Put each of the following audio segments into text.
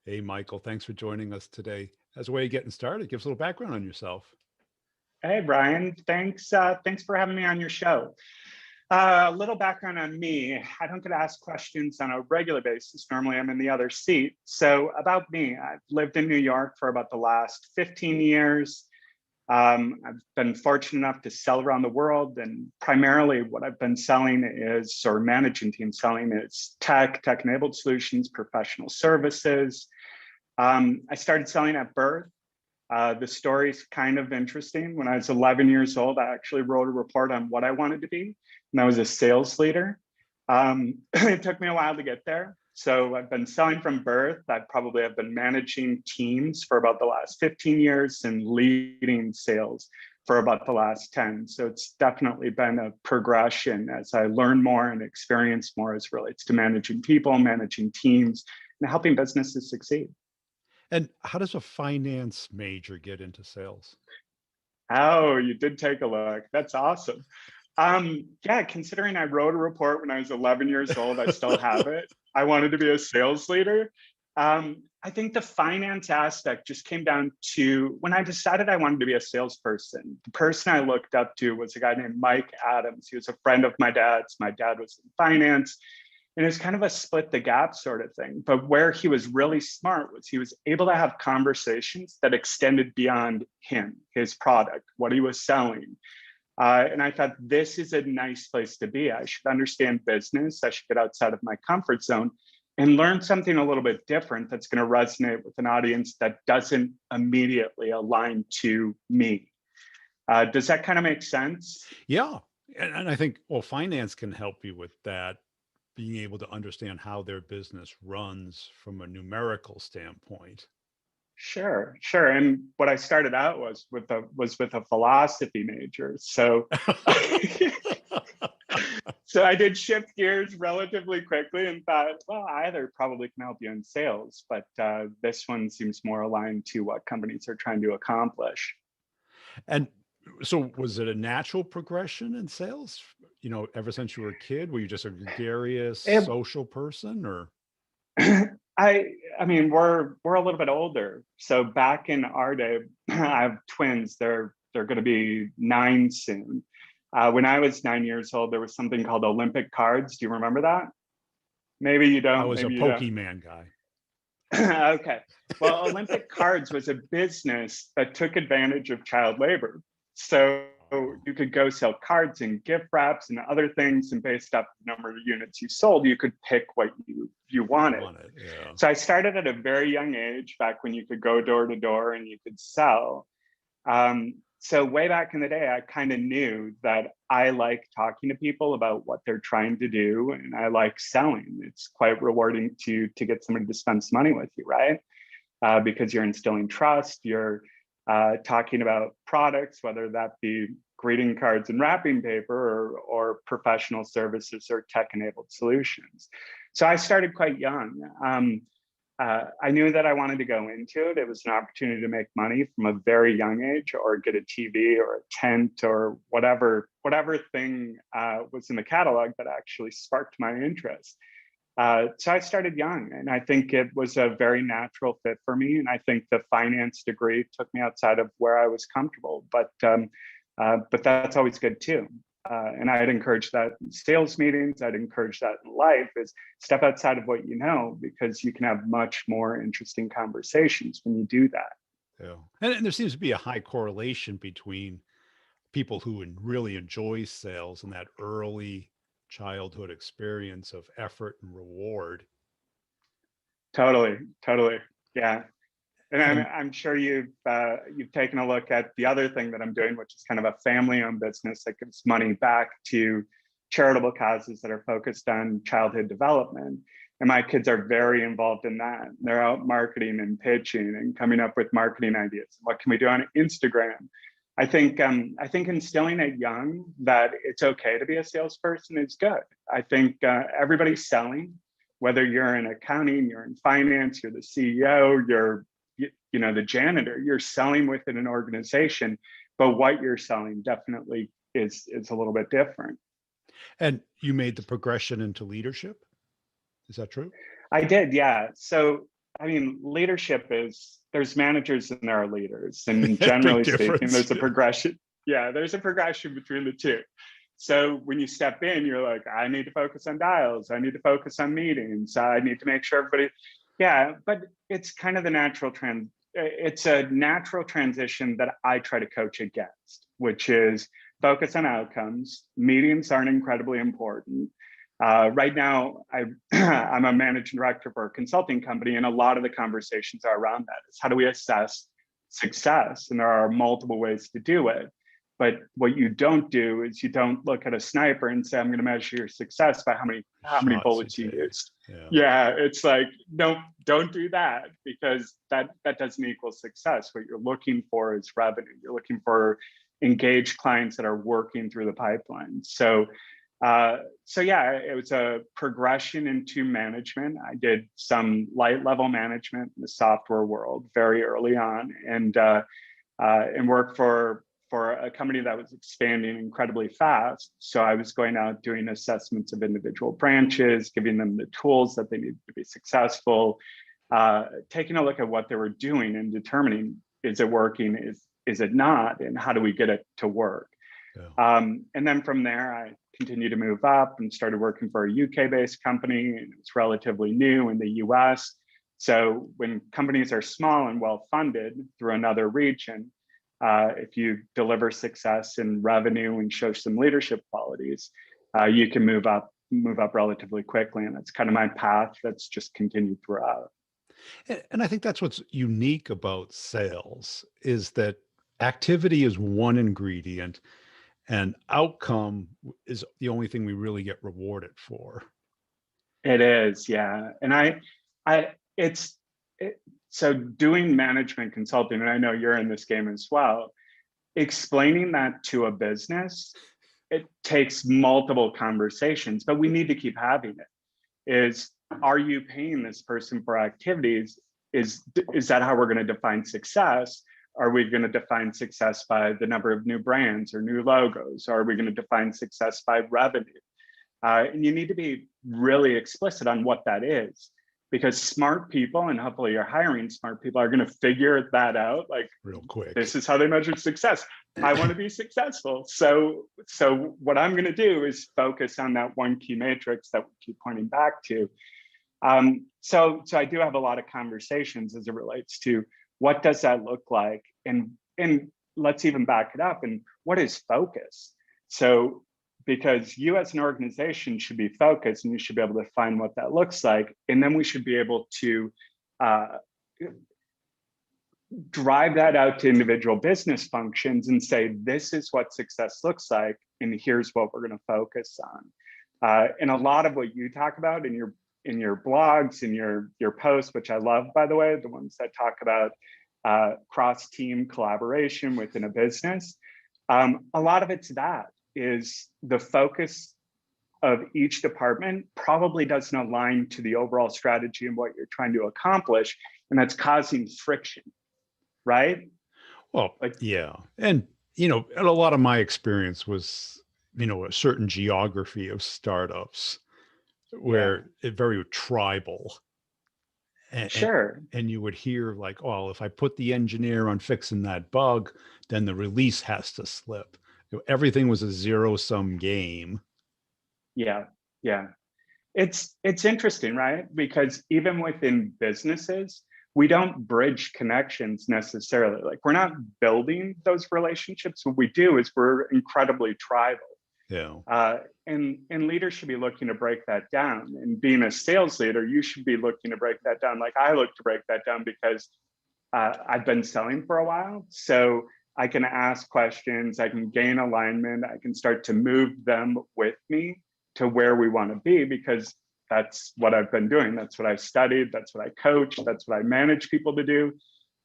Hey, Michael, thanks for joining us today. As a way of getting started, give us a little background on yourself. Hey, Brian. Thanks for having me on your show. A little background on me. I don't get asked questions on a regular basis. Normally, I'm in the other seat. So, about me, I've lived in New York for about the last 15 years. I've been fortunate enough to sell around the world, and primarily what I've been selling is, or managing team selling is tech-enabled solutions, professional services. I started selling at birth. The story's kind of interesting. When I was 11 years old, I actually wrote a report on what I wanted to be, and I was a sales leader. It took me a while to get there. So I've been selling from birth. I probably have been managing teams for about the last 15 years and leading sales for about the last 10. So it's definitely been a progression as I learn more and experience more as it relates to managing people, managing teams, and helping businesses succeed. And how does a finance major get into sales? Oh, you did take a look. That's awesome. Yeah, considering I wrote a report when I was 11 years old, I still have it. I wanted to be a sales leader. I think the finance aspect just came down to when I decided I wanted to be a salesperson. The person I looked up to was a guy named Mike Adams. He was a friend of my dad's. My dad was in finance. And it's kind of a split the gap sort of thing. But where he was really smart was he was able to have conversations that extended beyond him, his product, what he was selling. And I thought this is a nice place to be. I should understand business. I should get outside of my comfort zone and learn something a little bit different that's going to resonate with an audience that doesn't immediately align to me. Does that kind of make sense? Yeah. And I think, well, finance can help you with that, being able to understand how their business runs from a numerical standpoint. Sure, sure. And what I started out was with a philosophy major. So so I did shift gears relatively quickly and thought, well, either probably can help you in sales, but this one seems more aligned to what companies are trying to accomplish. And so was it a natural progression in sales? Ever since you were a kid, were you just a gregarious It, social person or? I mean, we're a little bit older. So back in our day, I have twins. They're going to be 9 soon. When I was 9 years old, there was something called Olympic cards. Do you remember that? Maybe you I don't. was a Maybe you don't. Pokemon guy. Okay. Well, Olympic Cards was a business that took advantage of child labor. So Oh, you could go sell cards and gift wraps and other things, and based off the number of units you sold, you could pick what you you wanted. want it. Yeah. So I started at a very young age, back when you could go door to door and you could sell. So way back in the day, I kind of knew that I like talking to people about what they're trying to do, and I like selling. It's quite rewarding to get somebody to spend some money with you, right? Because you're instilling trust. You're talking about products, whether that be greeting cards and wrapping paper or professional services or tech-enabled solutions. So I started quite young. I knew that I wanted to go into it. It was an opportunity to make money from a very young age, or get a TV or a tent or whatever thing was in the catalog that actually sparked my interest. So I started young, and I think it was a very natural fit for me. And I think the finance degree took me outside of where I was comfortable, but that's always good too. And I'd encourage that in sales meetings. I'd encourage that in life, is step outside of what you know, because you can have much more interesting conversations when you do that. Yeah. And there seems to be a high correlation between people who really enjoy sales and that early childhood experience of effort and reward. Totally, totally, yeah. And I'm, And I'm sure you've taken a look at the other thing that I'm doing, which is kind of a family-owned business that gives money back to charitable causes that are focused on childhood development. And my kids are very involved in that. They're out marketing and pitching and coming up with marketing ideas. What can we do on Instagram? I think instilling it young that it's okay to be a salesperson is good. I think everybody's selling, whether you're in accounting, you're in finance, you're the CEO, you're the janitor. You're selling within an organization, but what you're selling definitely is a little bit different. and you made the progression into leadership. Is that true? I did, yeah. So I mean, leadership is, there's managers and there are leaders. And Big generally speaking, difference. there's a progression. Yeah, there's a progression between the two. So when you step in, you're like, I need to focus on dials. I need to focus on meetings. I need to make sure everybody, yeah, but it's kind of the natural trend. It's a natural transition that I try to coach against, which is focus on outcomes. Meetings aren't incredibly important. Right now, I'm a managing director for a consulting company, and a lot of the conversations are around that. Is how do we assess success? And there are multiple ways to do it. But what you don't do is you don't look at a sniper and say, I'm going to measure your success by how many Shots you bullets you take. used. Yeah. Yeah, it's like, no, don't do that, because that doesn't equal success. What you're looking for is revenue. You're looking for engaged clients that are working through the pipeline. So yeah, it was a progression into management. I did some light level management in the software world very early on, and worked for a company that was expanding incredibly fast. So I was going out doing assessments of individual branches, giving them the tools that they needed to be successful, taking a look at what they were doing and determining, is it working, is it not, and how do we get it to work? Yeah. And then from there, I continued to move up and started working for a UK-based company, and it's relatively new in the US. So when companies are small and well-funded through another region, if you deliver success in revenue and show some leadership qualities, you can move up relatively quickly. And that's kind of my path that's just continued throughout. And I think that's what's unique about sales is that activity is one ingredient and outcome is the only thing we really get rewarded for. It is, yeah. And it's, so doing management consulting, and I know you're in this game as well, explaining that to a business, it takes multiple conversations, but we need to keep having it. Is, are you paying this person for activities? Is that how we're going to define success? Are we going to define success by the number of new brands or new logos? Are we going to define success by revenue? And you need to be really explicit on what that is, because smart people, and hopefully you're hiring smart people, are going to figure that out. Like, Real quick. this is how they measure success. I want to be successful. So what I'm going to do is focus on that one key matrix that we keep pointing back to. So I do have a lot of conversations as it relates to what does that look like, and let's even back it up. And what is focus? So, because you as an organization should be focused, and you should be able to find what that looks like, and then we should be able to drive that out to individual business functions and say, this is what success looks like, and here's what we're going to focus on. And a lot of what you talk about in your blogs and your posts, which I love, by the way, the ones that talk about cross-team collaboration within a business, a lot of it's that is the focus of each department probably doesn't align to the overall strategy and what you're trying to accomplish, and that's causing friction, right? Well, Like, yeah. And, and a lot of my experience was, a certain geography of startups yeah, where it very tribal. And, sure. and you would hear like, oh, if I put the engineer on fixing that bug, then the release has to slip. Everything was a zero-sum game. Yeah, yeah. It's interesting, right? Because even within businesses, we don't bridge connections necessarily. Like, we're not building those relationships. What we do is we're incredibly tribal. Yeah. And leaders should be looking to break that down. And being a sales leader, you should be looking to break that down. Like, I look to break that down because I've been selling for a while. So I can ask questions, I can gain alignment, I can start to move them with me to where we want to be, because that's what I've been doing. That's what I've studied. That's what I coach. That's what I manage people to do.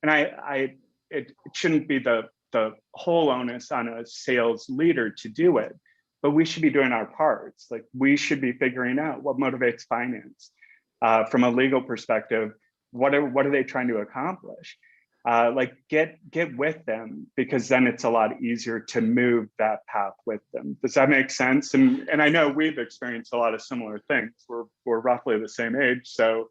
And it shouldn't be the whole onus on a sales leader to do it, but we should be doing our parts. Like, we should be figuring out what motivates finance. From a legal perspective, what are they trying to accomplish? Like, get with them, because then it's a lot easier to move that path with them. Does that make sense? And I know we've experienced a lot of similar things. We're roughly the same age, so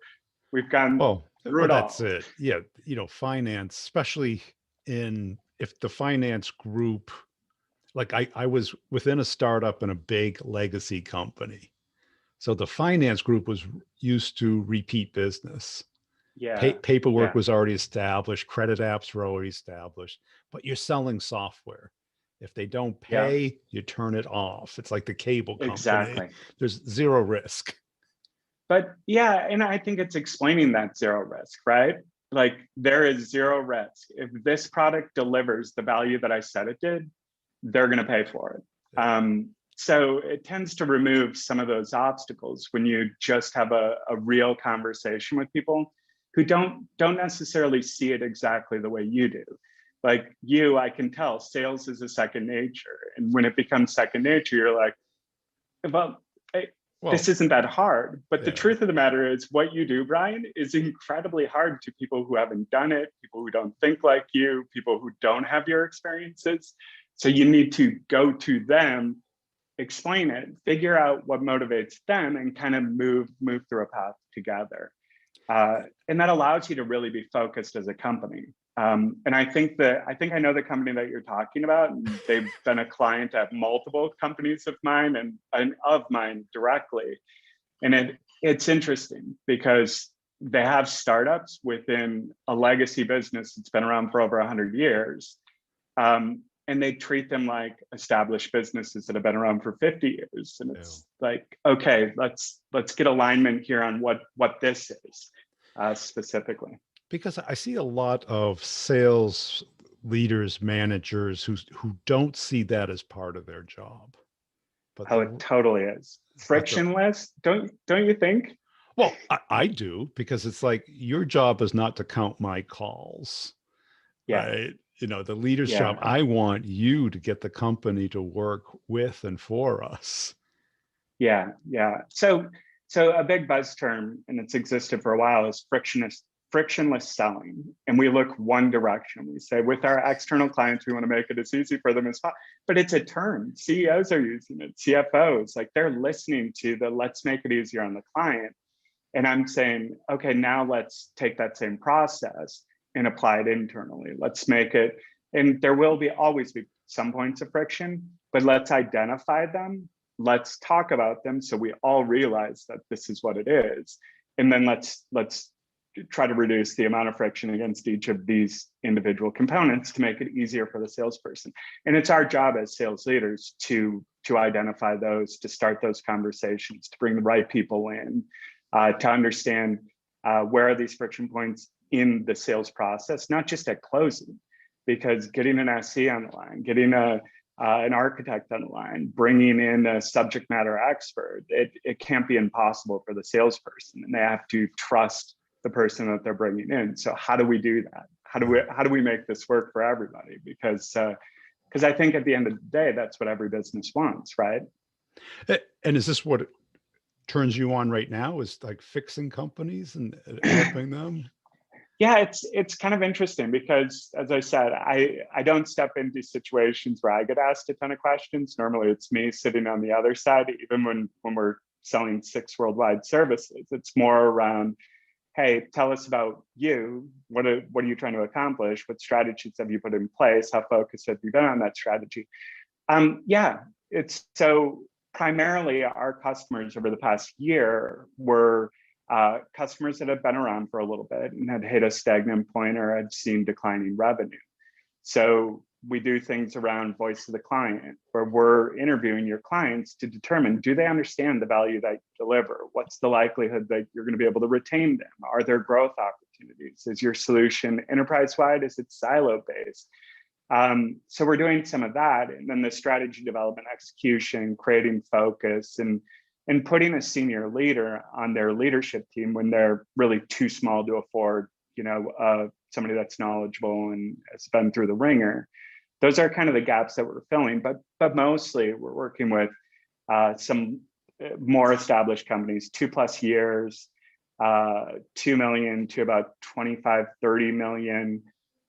we've gone Well, through Well, it that's all. it. Yeah, finance, especially if the finance group, like I was within a startup in a big legacy company. So the finance group was used to repeat business. Yeah, Paperwork yeah, was already established, credit apps were already established, but you're selling software. If they don't yeah, pay, you turn it off. It's like the cable company. exactly. There's zero risk. But yeah, and I think it's explaining that zero risk, right? Like there is zero risk. If this product delivers the value that I said it did, they're going to pay for it. Yeah. So it tends to remove some of those obstacles when you just have a real conversation with people who don't necessarily see it exactly the way you do. Like you, I can tell sales is a second nature. And when it becomes second nature, you're like, well, this Well, isn't that hard. But the yeah. truth of the matter is, what you do, Brian, is incredibly hard to people who haven't done it, people who don't think like you, people who don't have your experiences. So you need to go to them, explain it, figure out what motivates them, and kind of move through a path together. And that allows you to really be focused as a company. And I think I know the company that you're talking about. And they've been a client at multiple companies of mine and of mine directly. And it's interesting because they have startups within a legacy business that's been around for over 100 years. And they treat them like established businesses that have been around for 50 years. And Yeah. it's like, okay, let's get alignment here on what this is specifically. Because I see a lot of sales leaders, managers who don't see that as part of their job. But Oh, it totally is the frictionless. Don't you think? well, I do, because it's like your job is not to count my calls, Yeah, right? The leader's job. yeah, I want you to get the company to work with and for us. yeah. So a big buzz term, and it's existed for a while, is frictionless selling. And we look one direction. We say with our external clients, we want to make it as easy for them as possible. But it's a term. CEOs are using it, CFOs, like they're listening to the let's make it easier on the client. And I'm saying, okay, now let's take that same process and apply it internally. Let's make it, and there will be always be some points of friction, but let's identify them. Let's talk about them so we all realize that this is what it is. And then let's try to reduce the amount of friction against each of these individual components to make it easier for the salesperson. And it's our job as sales leaders to identify those, to start those conversations, to bring the right people in, to understand where are these friction points in the sales process, not just at closing, because getting an SE on the line, getting an architect on the line, bringing in a subject matter expert, it can't be impossible for the salesperson, and they have to trust the person that they're bringing in. So how do we do that? How do we make this work for everybody? Because I think at the end of the day, that's what every business wants, right? And is this what turns you on right now, is like fixing companies and helping them? Yeah, it's kind of interesting because, as I said, I don't step into situations where I get asked a ton of questions. Normally, it's me sitting on the other side, even when we're selling 6 worldwide services. It's more around, hey, tell us about you. What are you trying to accomplish? What strategies have you put in place? How focused have you been on that strategy? Yeah, it's so primarily our customers over the past year were customers that have been around for a little bit and had hit a stagnant point or had seen declining revenue. So we do things around voice of the client, where we're interviewing your clients to determine, do they understand the value that you deliver? What's the likelihood that you're going to be able to retain them? Are there growth opportunities? Is your solution enterprise-wide? Is it silo-based? So we're doing some of that, and then the strategy development, execution, creating focus, and putting a senior leader on their leadership team when they're really too small to afford, somebody that's knowledgeable and has been through the ringer. Those are kind of the gaps that we're filling, but mostly we're working with some more established companies, 2+ years, 2 million to about 25, 30 million.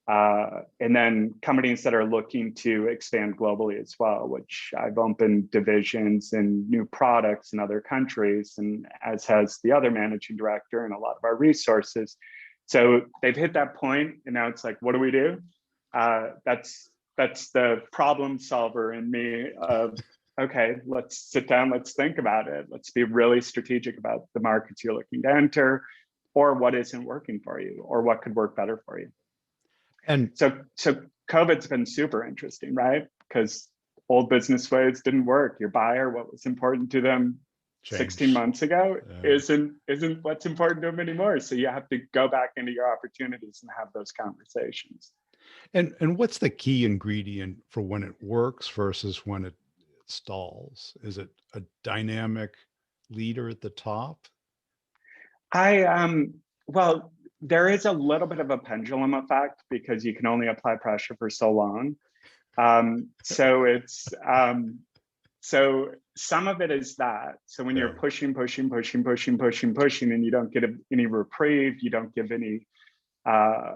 And then companies that are looking to expand globally as well, which I've opened divisions and new products in other countries, and as has the other managing director and a lot of our resources So they've hit that point, and now it's like, what do we do? That's the problem solver in me of, okay, let's sit down, let's think about it. Let's be really strategic about the markets you're looking to enter, or what isn't working for you, or what could work better for you. And So COVID's been super interesting, right? Because old business ways didn't work. Your buyer, what was important to them 16 change. months ago Yeah. isn't what's important to them anymore. So you have to go back into your opportunities and have those conversations. And what's the key ingredient for when it works versus when it stalls? Is it a dynamic leader at the top? I well, there is a little bit of a pendulum effect because you can only apply pressure for so long. So it's so some of it is that. So when Yeah. you're pushing, and you don't get any reprieve, you don't give any uh,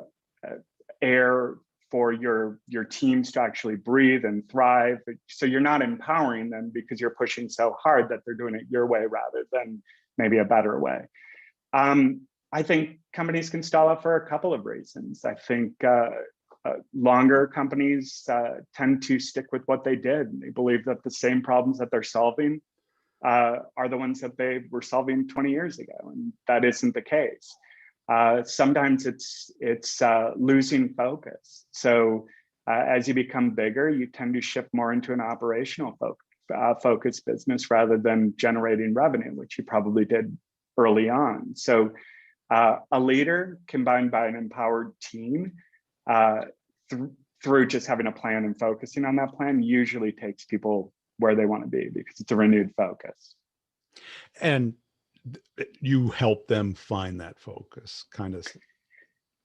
air for your teams to actually breathe and thrive. So you're not empowering them because you're pushing so hard that they're doing it your way rather than maybe a better way. I think companies can stall out for a couple of reasons. I think longer companies tend to stick with what they did. They believe that the same problems that they're solving are the ones that they were solving 20 years ago, and that isn't the case. Sometimes it's losing focus. So as you become bigger, you tend to shift more into an operational focused business rather than generating revenue, which you probably did early on. So a leader combined by an empowered team through just having a plan and focusing on that plan usually takes people where they want to be because it's a renewed focus. And you help them find that focus, kind of.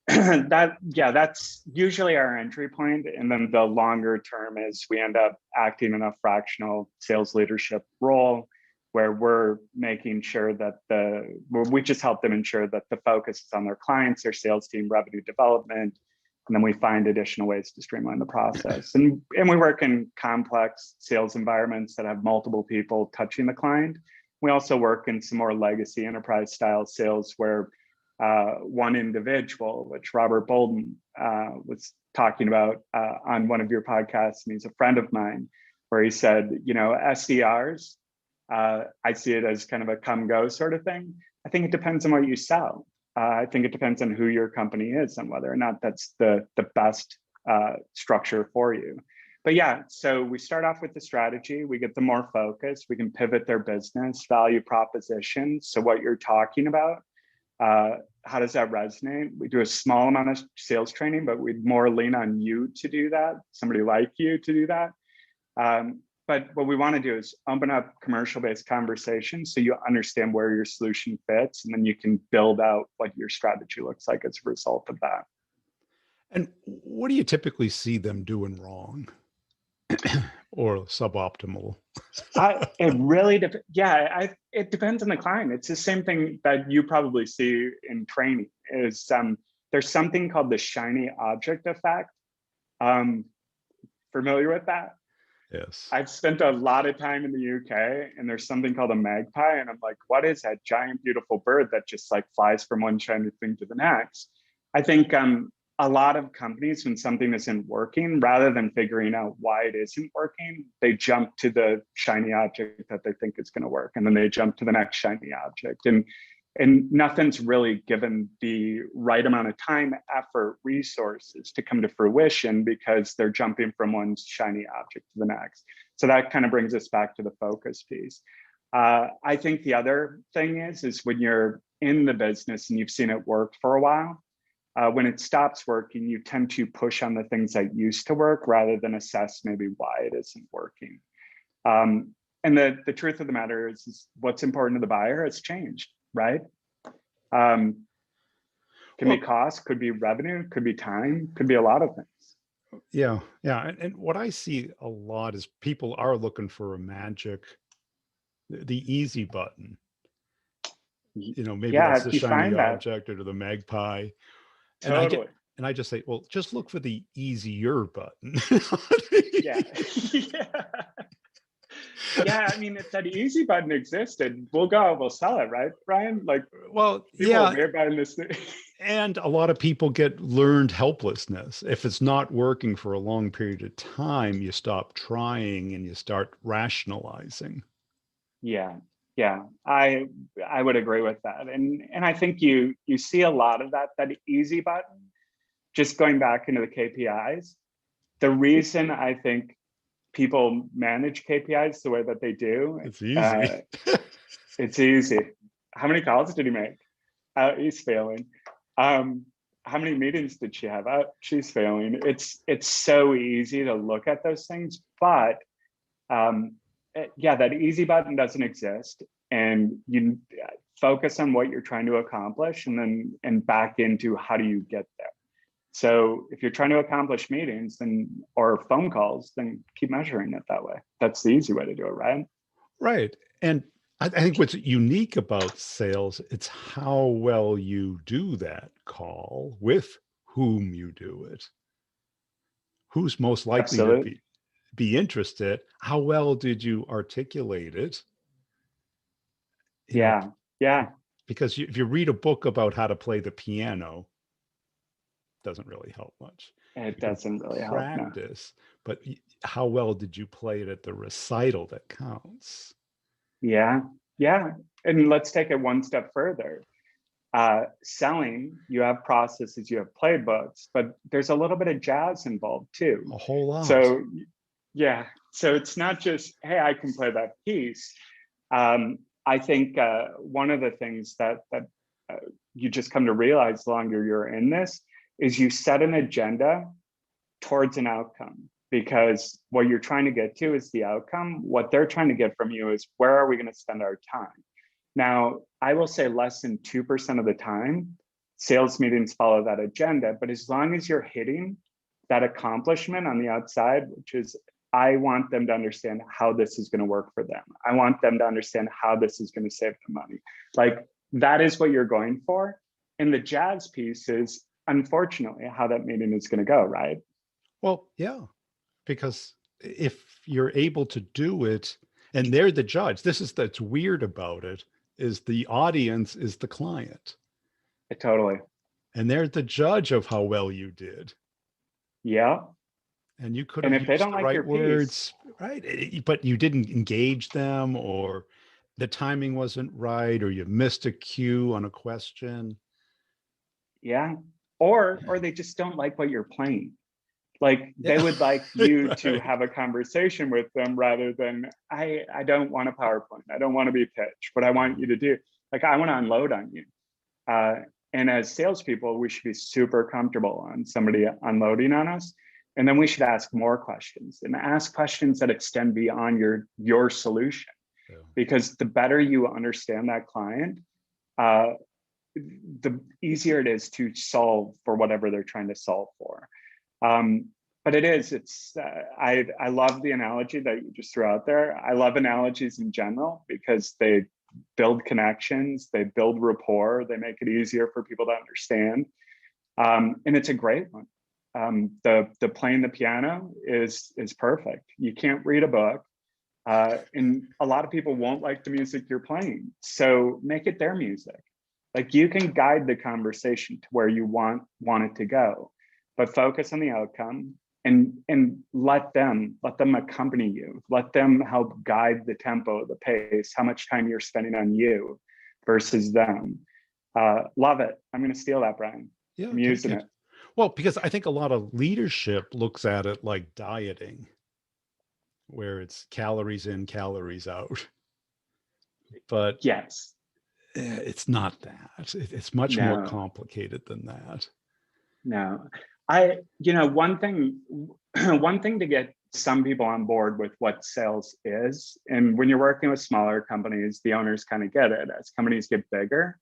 That's usually our entry point, and then the longer term is we end up acting in a fractional sales leadership role where we're making sure that we just help them ensure that the focus is on their clients, their sales team, revenue development, and then we find additional ways to streamline the process. And we work in complex sales environments that have multiple people touching the client. We also work in some more legacy enterprise style sales where one individual, which Robert Bolden was talking about on one of your podcasts, and he's a friend of mine, where he said, SDRs, I see it as kind of a come go sort of thing. I think it depends on what you sell. I think it depends on who your company is and whether or not that's the best structure for you. But yeah, so we start off with the strategy, we get them more focused, we can pivot their business, value proposition. So what you're talking about, how does that resonate? We do a small amount of sales training, but we'd more lean on you to do that, somebody like you to do that. But what we want to do is open up commercial-based conversations so you understand where your solution fits, and then you can build out what your strategy looks like as a result of that. And what do you typically see them doing wrong or suboptimal? It really it depends on the client. It's the same thing that you probably see in training. Is there's something called the shiny object effect. Familiar with that? Yes. I've spent a lot of time in the UK, and there's something called a magpie, and I'm like, what is that giant beautiful bird that just like flies from one shiny thing to the next? I think a lot of companies, when something isn't working, rather than figuring out why it isn't working, they jump to the shiny object that they think is going to work, and then they jump to the next shiny object, and nothing's really given the right amount of time, effort, resources to come to fruition because they're jumping from one shiny object to the next. So that kind of brings us back to the focus piece. I think the other thing is when you're in the business and you've seen it work for a while, when it stops working, you tend to push on the things that used to work rather than assess maybe why it isn't working. And the truth of the matter is what's important to the buyer has changed, right? Can be cost, could be revenue, could be time, could be a lot of things. Yeah. And what I see a lot is people are looking for a magic, the easy button. Maybe Yeah, that's the if you shiny find that, object or the magpie. And totally. I just say, well, just look for the easier button. Yeah. Yeah. Yeah, I mean, if that easy button existed, we'll go, we'll sell it, right, Brian? Like Well, people, yeah, we're buying this thing. and a lot of people get learned helplessness. If it's not working for a long period of time, you stop trying and you start rationalizing. Yeah, yeah, I would agree with that, and I think you see a lot of that easy button. Just going back into the KPIs, the reason I think people manage KPIs the way that they do, It's easy. uh, it's easy. How many calls did he make? He's failing. Um, how many meetings did she have? She's failing. It's so easy to look at those things, but um, yeah, that easy button doesn't exist, and you focus on what you're trying to accomplish, and then and back into how do you get there. So if you're trying to accomplish meetings then or phone calls, then keep measuring it that way. That's the easy way to do it, right? Right. And I think what's unique about sales, it's how well you do that call, with whom you do it, who's most likely to Absolutely. be interested, how well did you articulate it? You know, Yeah. Yeah. because if you read a book about how to play the piano, it doesn't really help much. It You can doesn't really help. No. practice, but how well did you play it at the recital that counts? Yeah. Yeah. And let's take it one step further. Selling, you have processes, you have playbooks, but there's a little bit of jazz involved too. A whole lot. So yeah, so it's not just, hey, I can play that piece. I think one of the things that uh, you just come to realize the longer you're in this is you set an agenda towards an outcome, because what you're trying to get to is the outcome. What they're trying to get from you is, where are we going to spend our time? Now, I will say less than 2% of the time, sales meetings follow that agenda. But as long as you're hitting that accomplishment on the outside, which is, I want them to understand how this is going to work for them. I want them to understand how this is going to save them money. Like, that is what you're going for. And the jazz piece is, unfortunately, how that meeting is going to go, right? Well, yeah, because if you're able to do it and they're the judge, this is that's weird about it, is the audience is the client Totally. and they're the judge of how well you did. Yeah. And you could And have if they used don't the like right your piece, words, right? But you didn't engage them, or the timing wasn't right, or you missed a cue on a question. yeah. Or they just don't like what you're playing. Like, they Yeah, would like you to right. have a conversation with them rather than, I don't want a PowerPoint. I don't want to be pitched. What I want you to do, like, I want to unload on you. Uh, and as salespeople, we should be super comfortable on somebody unloading on us. And then we should ask more questions, and ask questions that extend beyond your solution. Yeah. Because the better you understand that client, uh, the easier it is to solve for whatever they're trying to solve for. But I love the analogy that you just threw out there. I love analogies in general because they build connections, they build rapport, they make it easier for people to understand. And it's a great one. The playing the piano is perfect. You can't read a book, and a lot of people won't like the music you're playing. So make it their music. Like, you can guide the conversation to where you want it to go, but focus on the outcome, and let them accompany you. Let them help guide the tempo, the pace, how much time you're spending on you versus them. Love it. I'm going to steal that, Brian. Yeah, I'm take using it. it. Well, because I think a lot of leadership looks at it like dieting, where it's calories in, calories out. But Yes. it's not that. It's much more No. complicated than that. No. One thing, one thing to get some people on board with what sales is, and when you're working with smaller companies, the owners kind of get it. As companies get bigger,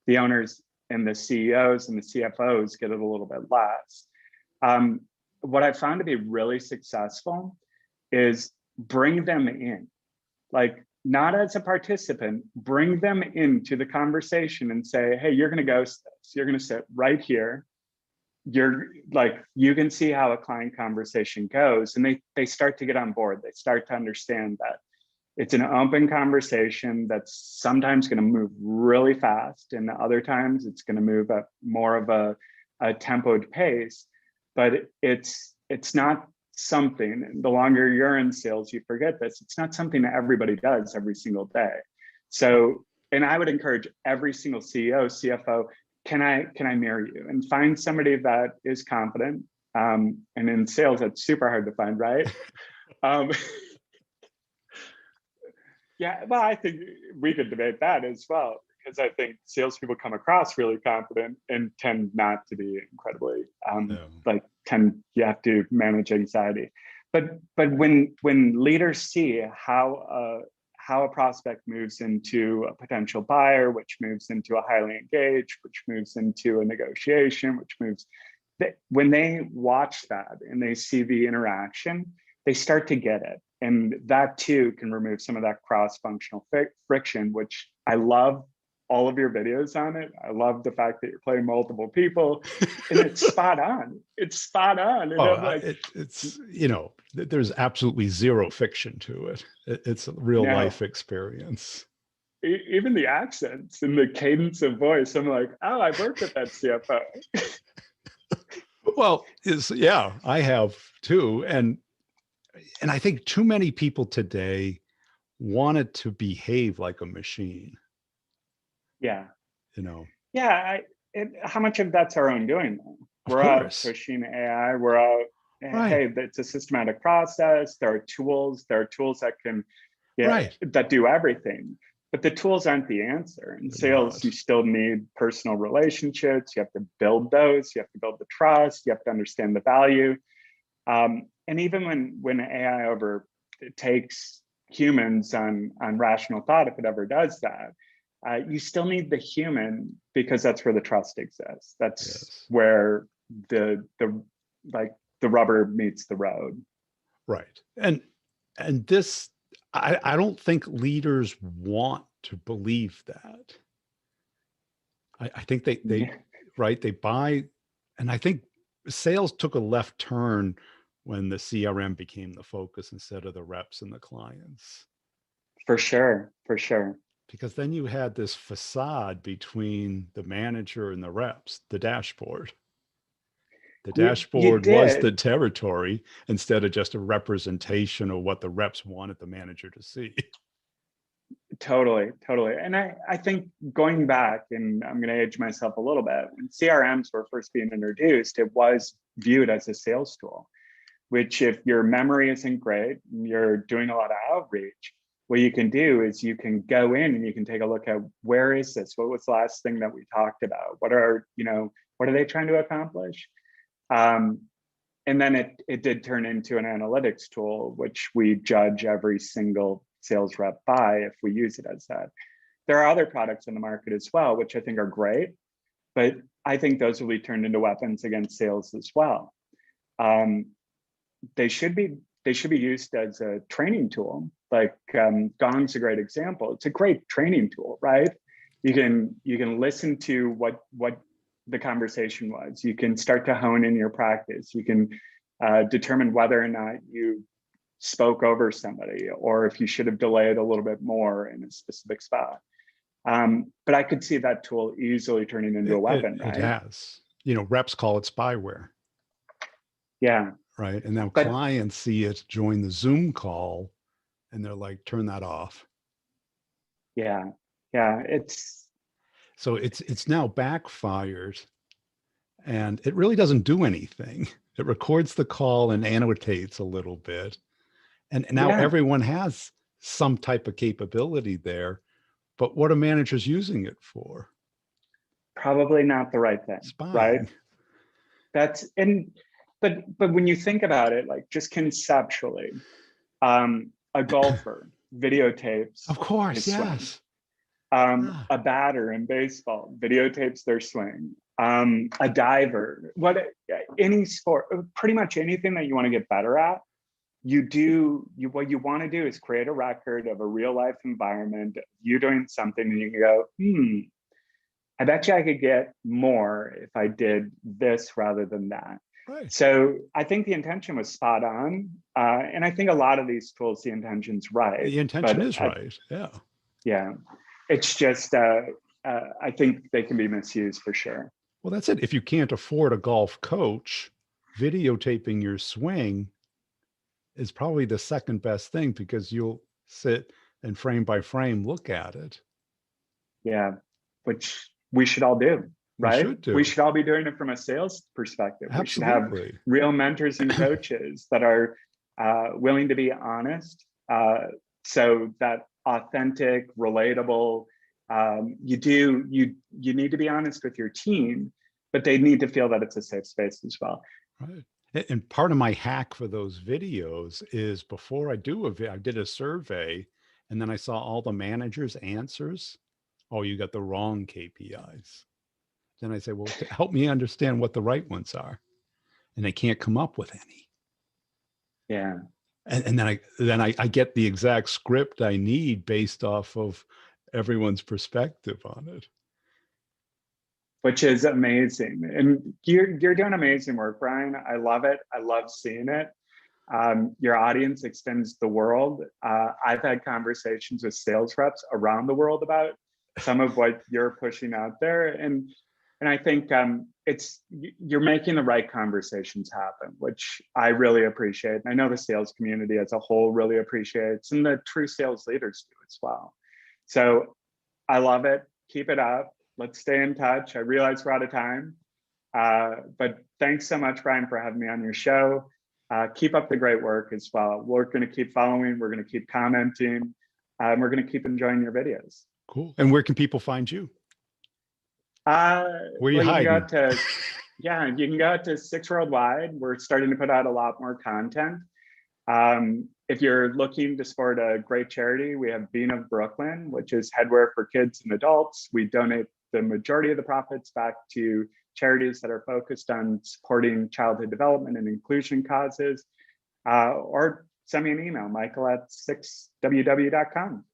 the owners and the CEOs and the CFOs get it a little bit less. Um, what I found to be really successful is bring them in, like, not as a participant, bring them into the conversation and say, hey, you're going to ghost this. You're going to sit right here. You're like, you can see how a client conversation goes, and they start to get on board. They start to understand that It's an open conversation that's sometimes going to move really fast, and other times it's going to move at more of a tempoed pace. But it's not something, the longer you're in sales, you forget this. It's not something that everybody does every single day. So, and I would encourage every single CEO, CFO, can I mirror you and find somebody that is confident? And in sales, that's super hard to find, right? Um, yeah, well, I think we could debate that as well, because I think salespeople come across really confident and tend not to be incredibly like you have to manage anxiety. But when leaders see how a prospect moves into a potential buyer, which moves into a highly engaged, which moves into a negotiation, which moves, when they watch that and they see the interaction, they start to get it. And that too can remove some of that cross-functional friction, which I love all of your videos on it. I love the fact that you're playing multiple people, and it's spot on. It's spot on. And I'm like, it's, there's absolutely zero fiction to it. It's a real no, life experience. even the accents and the cadence of voice, I'm like, oh, I've worked with that CFO. Well, yeah, I have too. And I think too many people today wanted to behave like a machine, Yeah. you know. Yeah. How much of that's our own doing, though? Of We're out course. pushing AI. We're out, Right. hey, it's a systematic process. There are tools. There are tools that can, yeah, Right. that do everything. But the tools aren't the answer. In They're sales, you not. still need personal relationships. You have to build those. You have to build the trust. You have to understand the value. And even when AI takes humans on rational thought, if it ever does that, you still need the human, because that's where the trust exists. That's Yes. where the like the rubber meets the road. Right. And this, I don't think leaders want to believe that. I think they Yeah, right, they buy, and I think sales took a left turn when the CRM became the focus instead of the reps and the clients. for sure, for sure. Because then you had this facade between the manager and the reps, the dashboard. The You dashboard was the did. territory instead of just a representation of what the reps wanted the manager to see. Totally, totally. And I think going back, and I'm going to age myself a little bit, when CRMs were first being introduced, it was viewed as a sales tool, which if your memory isn't great, and you're doing a lot of outreach, what you can do is you can go in and you can take a look at, where is this? What was the last thing that we talked about? What are they trying to accomplish? Um, and then it did turn into an analytics tool, which we judge every single sales rep by if we use it as that. There are other products in the market as well, which I think are great, but I think those will be turned into weapons against sales as well. They should be used as a training tool. Like Gong's a great example. It's a great training tool, right? You can listen to what the conversation was. You can start to hone in your practice. You can determine whether or not you spoke over somebody, or if you should have delayed a little bit more in a specific spot. But I could see that tool easily turning into a weapon, It right? has. Reps call it spyware, Yeah. right? And now But clients see it join the Zoom call and they're like, turn that off. yeah, yeah, So it's now backfired, and it really doesn't do anything. It records the call and annotates a little bit. And now yeah, everyone has some type of capability there. But what are managers using it for? probably not the right thing, right? Spying. That's and but when you think about it, like just conceptually, a golfer videotapes Of course, his swing. yes. A batter in baseball videotapes their swing. A diver, any sport, pretty much anything that you want to get better at, what you want to do is create a record of a real life environment, you doing something, and you can go, I bet you I could get more if I did this rather than that. Right. So I think the intention was spot on. And I think a lot of these tools, the intention's right. The intention But is right. Yeah. yeah, it's just, I think they can be misused for sure. Well, that's it. If you can't afford a golf coach, videotaping your swing is probably the second best thing because you'll sit and frame by frame look at it. Yeah, which we should all do, We right? should We do. should all be doing it from a sales perspective. We should have Absolutely. real mentors and coaches that are willing to be honest, so that authentic, relatable. You need to be honest with your team, but they need to feel that it's a safe space as well. Right. And part of my hack for those videos is before I do I did a survey and then I saw all the managers' answers. Oh, you got the wrong KPIs. Then I say, well, help me understand what the right ones are. And they can't come up with any. Yeah. And then I get the exact script I need based off of everyone's perspective on it. Which is amazing. And you're doing amazing work, Brian. I love it. I love seeing it. Your audience extends the world. I've had conversations with sales reps around the world about some of what you're pushing out there, and I think you're making the right conversations happen, which I really appreciate. And I know the sales community as a whole really appreciates, and the true sales leaders do as well. So I love it. Keep it up. Let's stay in touch. I realize we're out of time, but thanks so much, Brian, for having me on your show. Keep up the great work as well. We're going to keep following. We're going to keep commenting. We're going to keep enjoying your videos. Cool. And where can people find you? Where are you Well, you can hiding? go to, yeah, you can go to Six Worldwide. We're starting to put out a lot more content. If you're looking to support a great charity, we have Bean of Brooklyn, which is headwear for kids and adults. We donate the majority of the profits back to charities that are focused on supporting childhood development and inclusion causes, or send me an email, michael@6ww.com.